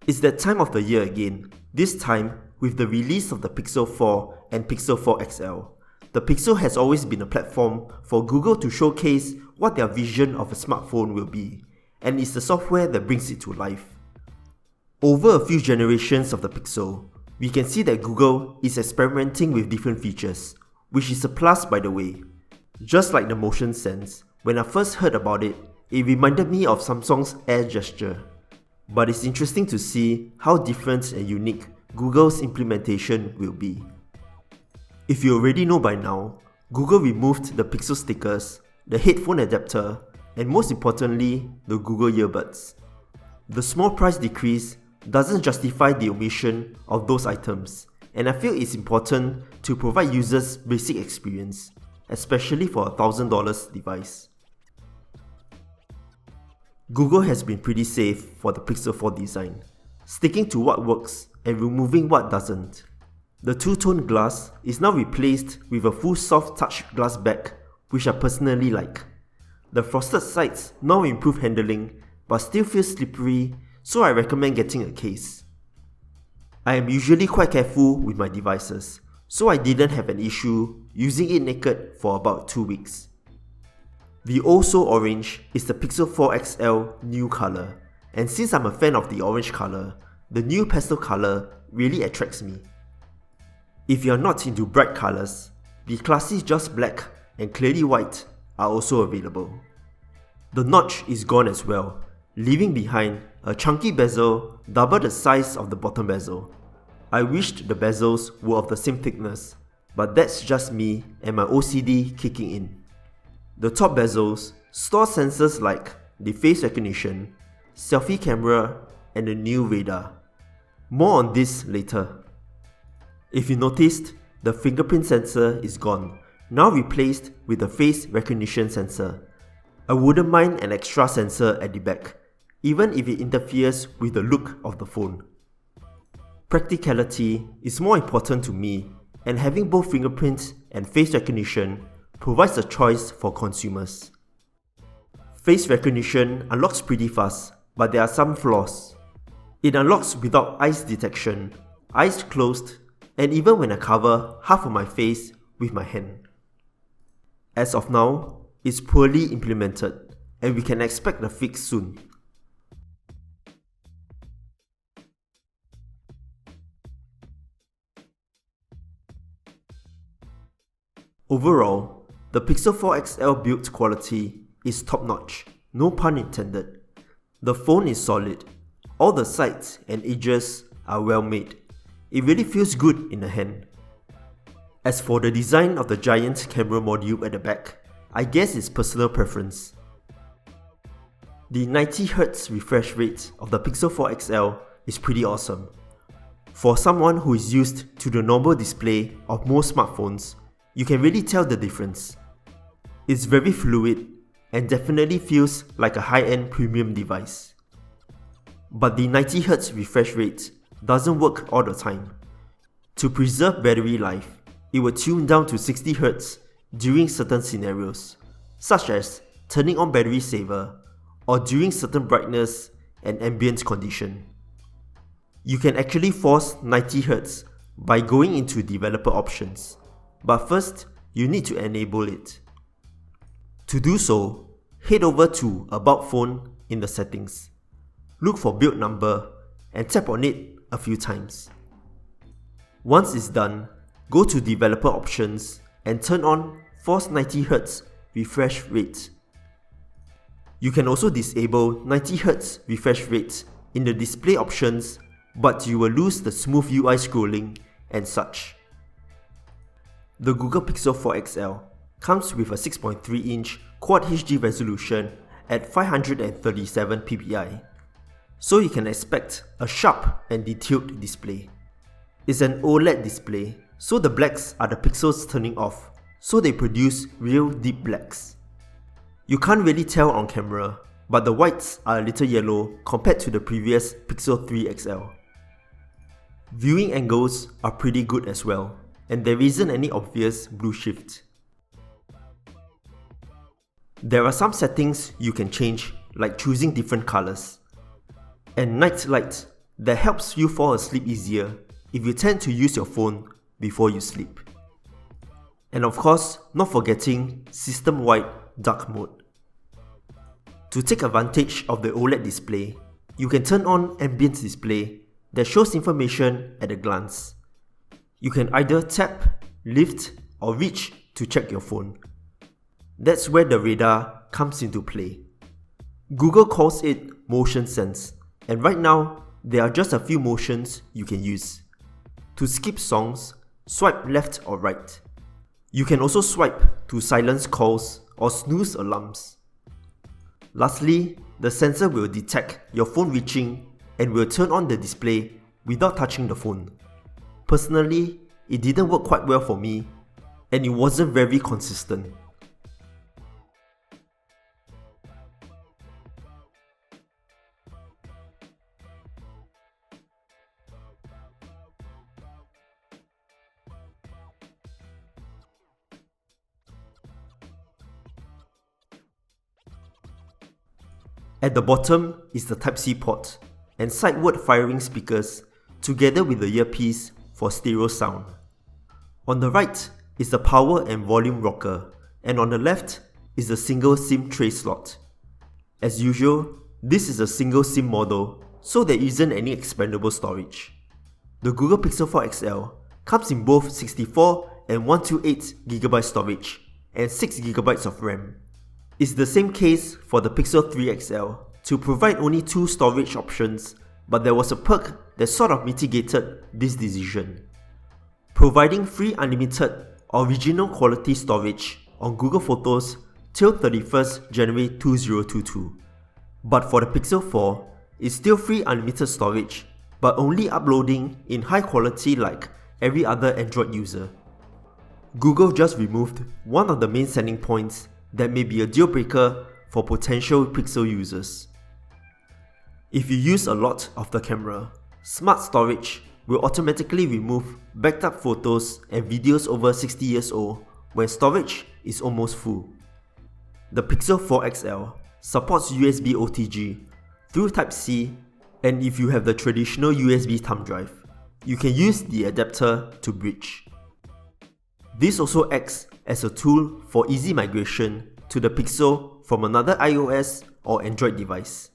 It's that time of the year again, this time with the release of the Pixel 4 and Pixel 4 XL. The Pixel has always been a platform for Google to showcase what their vision of a smartphone will be, and it's the software that brings it to life. Over a few generations of the Pixel, we can see that Google is experimenting with different features, which is a plus by the way. Just like the motion sense, when I first heard about it, it reminded me of Samsung's Air gesture. But it's interesting to see how different and unique Google's implementation will be. If you already know by now, Google removed the Pixel stickers, the headphone adapter, and most importantly, the Google earbuds. The small price decrease doesn't justify the omission of those items, and I feel it's important to provide users basic experience, especially for a $1,000 device. Google has been pretty safe for the Pixel 4 design, sticking to what works and removing what doesn't. The two-tone glass is now replaced with a full soft touch glass back, which I personally like. The frosted sides now improve handling, but still feel slippery, so I recommend getting a case. I am usually quite careful with my devices, so I didn't have an issue using it naked for about 2 weeks. The also orange is the Pixel 4 XL new color, and since I'm a fan of the orange color, the new pastel color really attracts me. If you're not into bright colors, the classy just black and clearly white are also available. The notch is gone as well, leaving behind a chunky bezel double the size of the bottom bezel. I wished the bezels were of the same thickness, but that's just me and my OCD kicking in. The top bezels store sensors like the face recognition, selfie camera, and the new radar. More on this later. If you noticed, the fingerprint sensor is gone, now replaced with the face recognition sensor. I wouldn't mind an extra sensor at the back, even if it interferes with the look of the phone. Practicality is more important to me, and having both fingerprint and face recognition provides a choice for consumers. Face recognition unlocks pretty fast, but there are some flaws. It unlocks without eyes detection, eyes closed, and even when I cover half of my face with my hand. As of now, it's poorly implemented, and we can expect a fix soon. Overall, the Pixel 4 XL build quality is top-notch, no pun intended. The phone is solid, all the sides and edges are well made. It really feels good in the hand. As for the design of the giant camera module at the back, I guess it's personal preference. The 90Hz refresh rate of the Pixel 4 XL is pretty awesome. For someone who is used to the normal display of most smartphones, you can really tell the difference. It's very fluid and definitely feels like a high-end premium device. But the 90Hz refresh rate doesn't work all the time. To preserve battery life, it will tune down to 60Hz during certain scenarios, such as turning on battery saver or during certain brightness and ambient condition. You can actually force 90Hz by going into developer options, but first you need to enable it. To do so, head over to About Phone in the settings. Look for build number and tap on it a few times. Once it's done, go to developer options and turn on force 90Hz refresh rate. You can also disable 90Hz refresh rate in the display options, but you will lose the smooth UI scrolling and such. The Google Pixel 4 XL comes with a 6.3-inch Quad HD resolution at 537 ppi, so you can expect a sharp and detailed display. It's an OLED display, so the blacks are the pixels turning off, so they produce real deep blacks. You can't really tell on camera, but the whites are a little yellow compared to the previous Pixel 3 XL. Viewing angles are pretty good as well, and there isn't any obvious blue shift. There are some settings you can change, like choosing different colors. And night light that helps you fall asleep easier if you tend to use your phone before you sleep. And of course, not forgetting system-wide dark mode. To take advantage of the OLED display, you can turn on Ambient Display that shows information at a glance. You can either tap, lift, or reach to check your phone. That's where the radar comes into play. Google calls it motion sense, and right now, there are just a few motions you can use. To skip songs, swipe left or right. You can also swipe to silence calls or snooze alarms. Lastly, the sensor will detect your phone reaching and will turn on the display without touching the phone. Personally, it didn't work quite well for me, and it wasn't very consistent. At the bottom is the Type-C port and sideward firing speakers together with the earpiece for stereo sound. On the right is the power and volume rocker, and on the left is the single SIM tray slot. As usual, this is a single SIM model, so there isn't any expandable storage. The Google Pixel 4 XL comes in both 64 and 128GB storage and 6GB of RAM. It's the same case for the Pixel 3 XL to provide only 2 storage options, but there was a perk that sort of mitigated this decision. Providing free unlimited original quality storage on Google Photos till 31st January 2022. But for the Pixel 4, it's still free unlimited storage, but only uploading in high quality like every other Android user. Google just removed one of the main selling points that may be a deal breaker for potential Pixel users. If you use a lot of the camera, Smart Storage will automatically remove backed up photos and videos over 60 years old when storage is almost full. The Pixel 4 XL supports USB OTG through Type-C, and if you have the traditional USB thumb drive, you can use the adapter to bridge. This also acts as a tool for easy migration to the Pixel from another iOS or Android device.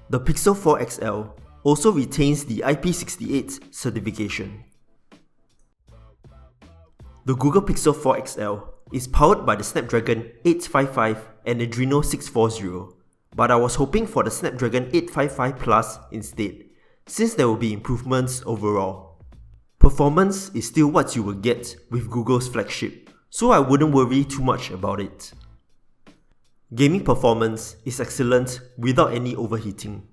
The Pixel 4 XL also retains the IP68 certification. The Google Pixel 4 XL is powered by the Snapdragon 855 and Adreno 640, but I was hoping for the Snapdragon 855 Plus instead, since there will be improvements overall. Performance is still what you will get with Google's flagship, so I wouldn't worry too much about it. Gaming performance is excellent without any overheating.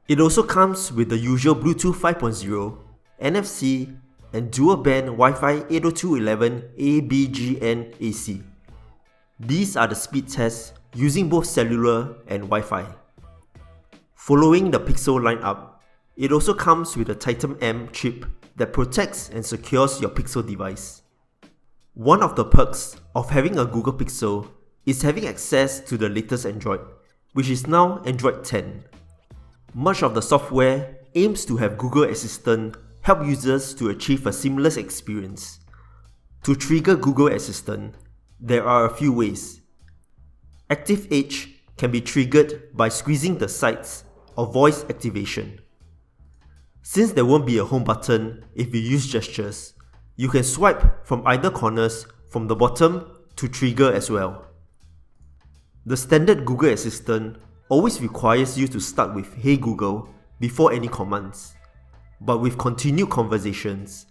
It also comes with the usual Bluetooth 5.0, NFC, and dual-band Wi-Fi 802.11 ABGN-AC. These are the speed tests using both cellular and Wi-Fi. Following the Pixel lineup, it also comes with a Titan M chip that protects and secures your Pixel device. One of the perks of having a Google Pixel is having access to the latest Android, which is now Android 10. Much of the software aims to have Google Assistant help users to achieve a seamless experience. To trigger Google Assistant, there are a few ways. Active Edge can be triggered by squeezing the sides or voice activation. Since there won't be a home button if you use gestures, you can swipe from either corners from the bottom to trigger as well. The standard Google Assistant always requires you to start with Hey Google before any commands. But with continued conversations,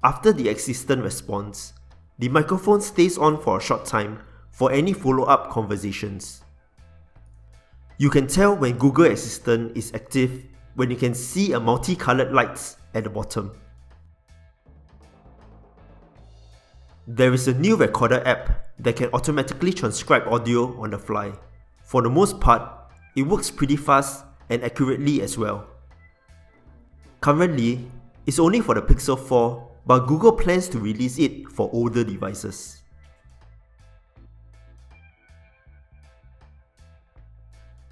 after the Assistant responds, the microphone stays on for a short time for any follow-up conversations. You can tell when Google Assistant is active when you can see a multicolored lights at the bottom. There is a new recorder app that can automatically transcribe audio on the fly. For the most part, it works pretty fast and accurately as well. Currently, it's only for the Pixel 4 but Google plans to release it for older devices.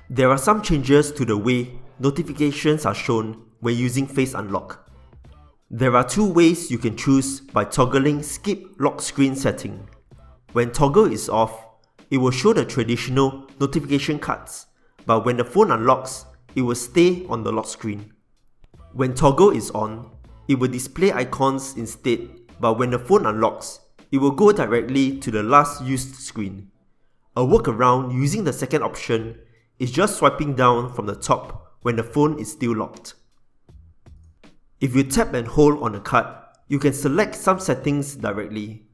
There are some changes to the way notifications are shown when using Face Unlock. There are two ways you can choose by toggling Skip Lock Screen setting. When toggle is off, it will show the traditional notification cards, but when the phone unlocks, it will stay on the lock screen. When toggle is on, it will display icons instead, but when the phone unlocks, it will go directly to the last used screen. A workaround using the second option is just swiping down from the top when the phone is still locked. If you tap and hold on a card, you can select some settings directly.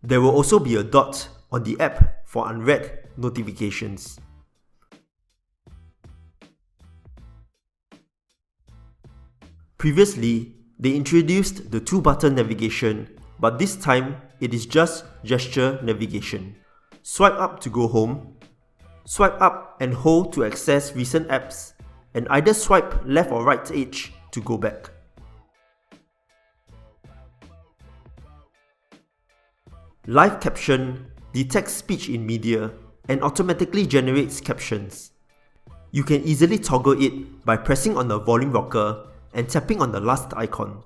There will also be a dot on the app for unread notifications. Previously, they introduced the 2-button navigation, but this time it is just gesture navigation. Swipe up to go home, swipe up and hold to access recent apps, and either swipe left or right edge to go back. Live Caption detects speech in media and automatically generates captions. You can easily toggle it by pressing on the volume rocker and tapping on the last icon.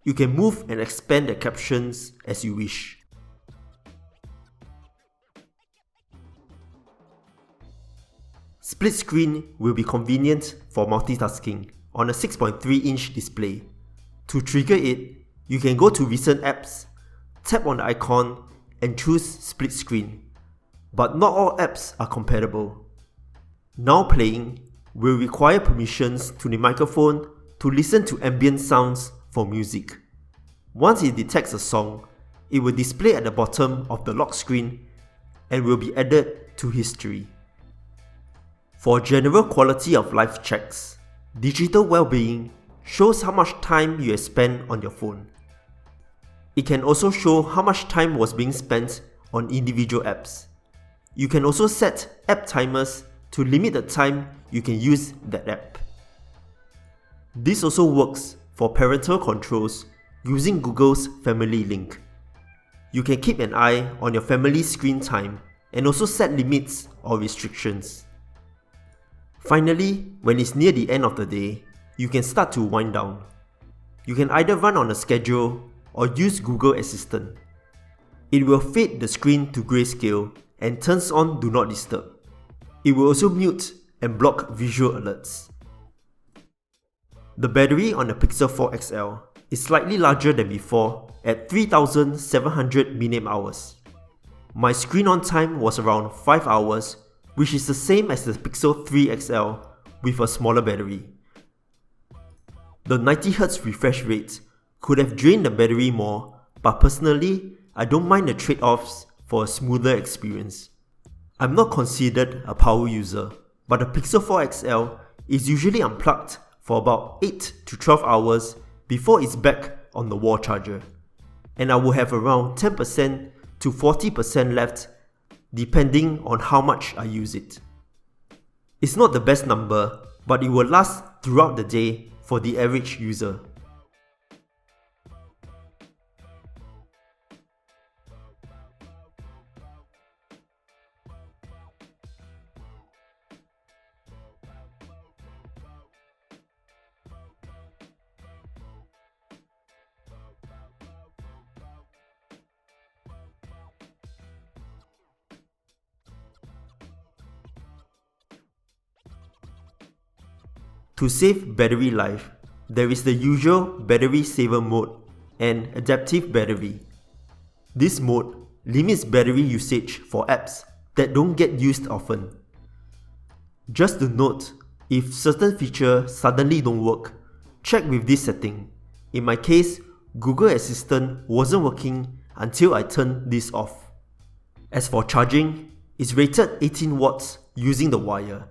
You can move and expand the captions as you wish. Split screen will be convenient for multitasking on a 6.3-inch display. To trigger it, you can go to recent apps, tap on the icon and choose split screen. But not all apps are compatible. Now Playing will require permissions to the microphone to listen to ambient sounds for music. Once it detects a song, it will display at the bottom of the lock screen and will be added to history. For general quality of life checks, Digital Wellbeing shows how much time you have spent on your phone. It can also show how much time was being spent on individual apps. You can also set app timers to limit the time you can use that app. This also works for parental controls using Google's Family Link. You can keep an eye on your family's screen time and also set limits or restrictions. Finally, when it's near the end of the day, you can start to wind down. You can either run on a schedule or use Google Assistant. It will fade the screen to grayscale and turns on Do Not Disturb. It will also mute and block visual alerts. The battery on the Pixel 4 XL is slightly larger than before at 3700 mAh. My screen on time was around 5 hours, which is the same as the Pixel 3 XL with a smaller battery. The 90Hz refresh rate could have drained the battery more, but personally, I don't mind the trade-offs for a smoother experience. I'm not considered a power user, but the Pixel 4 XL is usually unplugged for about 8 to 12 hours before it's back on the wall charger, and I will have around 10% to 40% left depending on how much I use it. It's not the best number, but it will last throughout the day for the average user. To save battery life, there is the usual battery saver mode and adaptive battery. This mode limits battery usage for apps that don't get used often. Just to note, if certain features suddenly don't work, check with this setting. In my case, Google Assistant wasn't working until I turned this off. As for charging, it's rated 18 watts using the wire.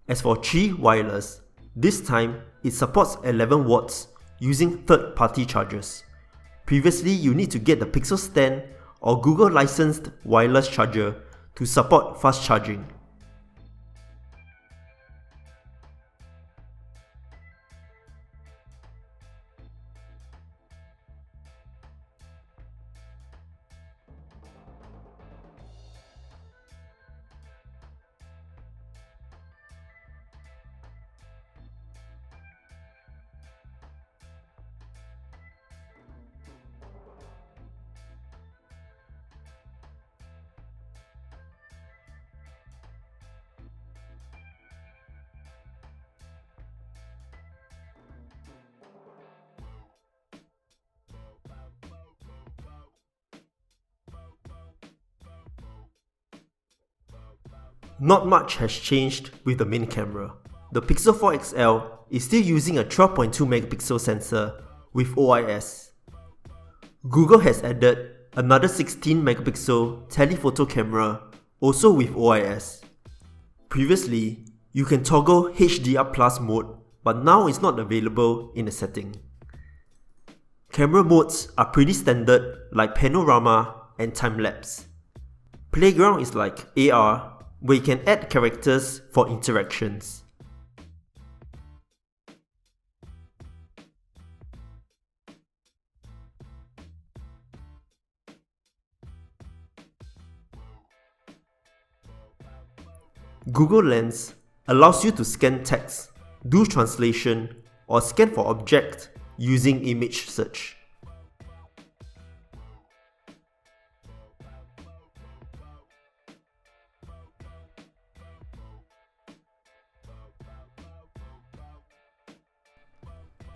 As for Qi wireless, this time, it supports 11 watts using third-party chargers. Previously, you need to get the Pixel Stand or Google licensed wireless charger to support fast charging. Not much has changed with the main camera. The Pixel 4 XL is still using a 12.2 megapixel sensor with OIS. Google has added another 16 megapixel telephoto camera also with OIS. Previously, you can toggle HDR Plus mode, but now it's not available in the setting. Camera modes are pretty standard like panorama and time-lapse. Playground is like AR, where you can add characters for interactions. Google Lens allows you to scan text, do translation, or scan for objects using image search.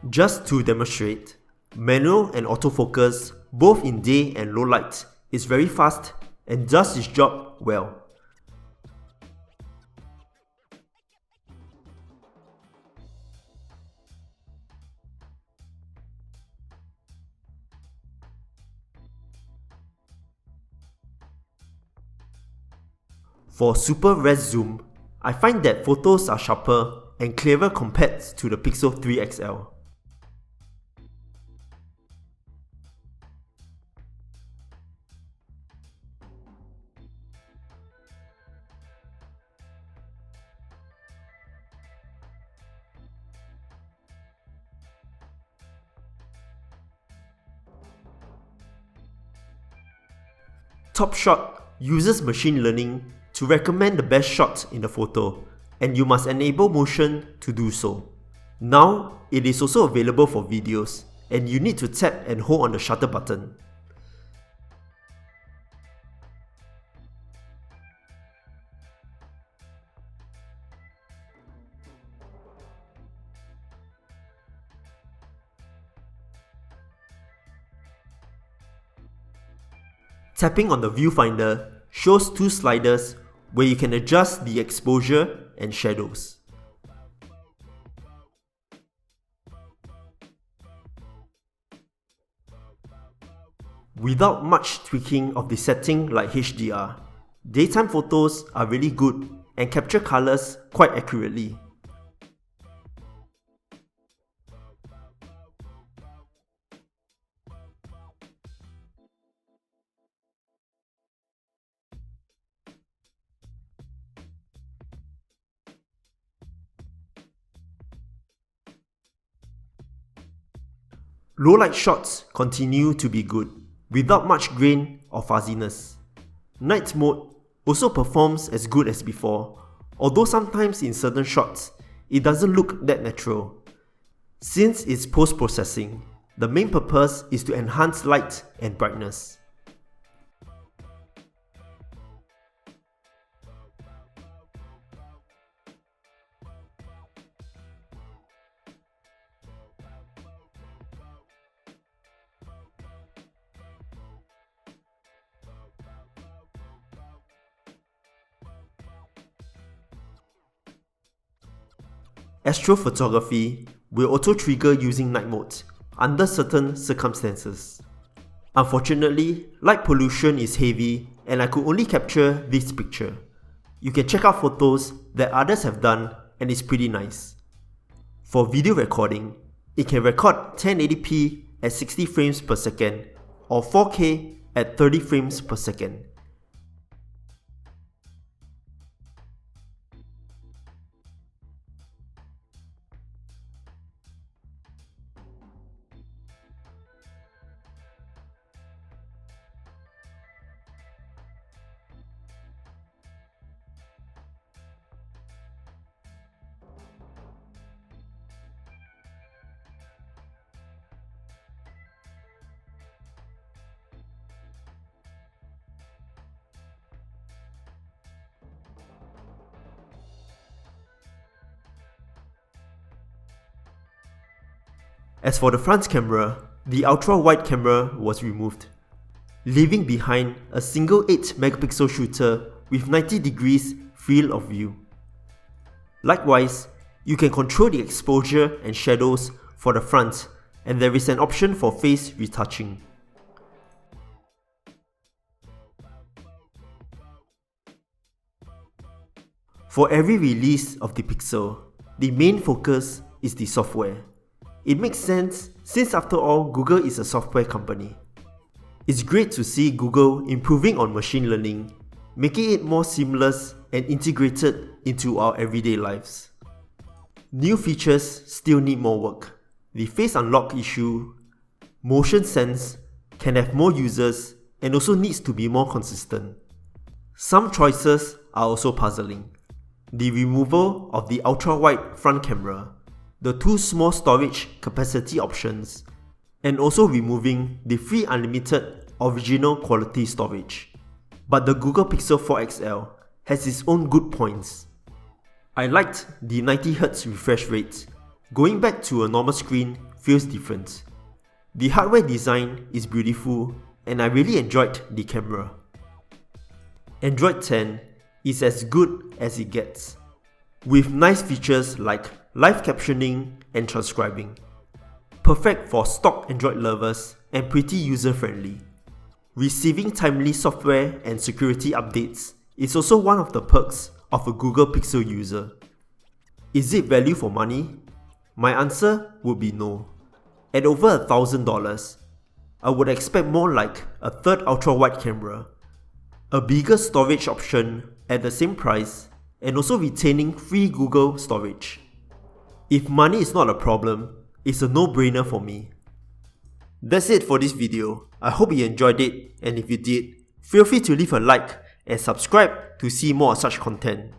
Just to demonstrate, manual and autofocus, both in day and low light, is very fast and does its job well. For super res zoom, I find that photos are sharper and clearer compared to the Pixel 3 XL. Top Shot uses machine learning to recommend the best shot in the photo, and you must enable motion to do so. Now, it is also available for videos, and you need to tap and hold on the shutter button. Tapping on the viewfinder shows two sliders where you can adjust the exposure and shadows. Without much tweaking of the setting like HDR, daytime photos are really good and capture colors quite accurately. Low light shots continue to be good, without much grain or fuzziness. Night mode also performs as good as before, although sometimes in certain shots, it doesn't look that natural. Since it's post-processing, the main purpose is to enhance light and brightness. Astrophotography will auto-trigger using night mode under certain circumstances. Unfortunately, light pollution is heavy and I could only capture this picture. You can check out photos that others have done and it's pretty nice. For video recording, it can record 1080p at 60 frames per second or 4K at 30 frames per second. As for the front camera, the ultra-wide camera was removed, leaving behind a single 8 megapixel shooter with 90 degrees field of view. Likewise, you can control the exposure and shadows for the front, and there is an option for face retouching. For every release of the Pixel, the main focus is the software. It makes sense since after all Google is a software company. It's great to see Google improving on machine learning, making it more seamless and integrated into our everyday lives. New features still need more work. The face unlock issue, motion sense can have more users and also needs to be more consistent. Some choices are also puzzling. The removal of the ultra-wide front camera, the 2 small storage capacity options, and also removing the free unlimited original quality storage. But the Google Pixel 4 XL has its own good points. I liked the 90Hz refresh rate. Going back to a normal screen feels different. The hardware design is beautiful and I really enjoyed the camera. Android 10 is as good as it gets, with nice features like live captioning and transcribing. Perfect for stock Android lovers and pretty user-friendly. Receiving timely software and security updates is also one of the perks of a Google Pixel user. Is it value for money? My answer would be no. At over $1,000, I would expect more like a third ultra-wide camera, a bigger storage option at the same price, and also retaining free Google storage. If money is not a problem, it's a no-brainer for me. That's it for this video. I hope you enjoyed it, and if you did, feel free to leave a like and subscribe to see more of such content.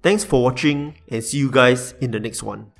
Thanks for watching and see you guys in the next one.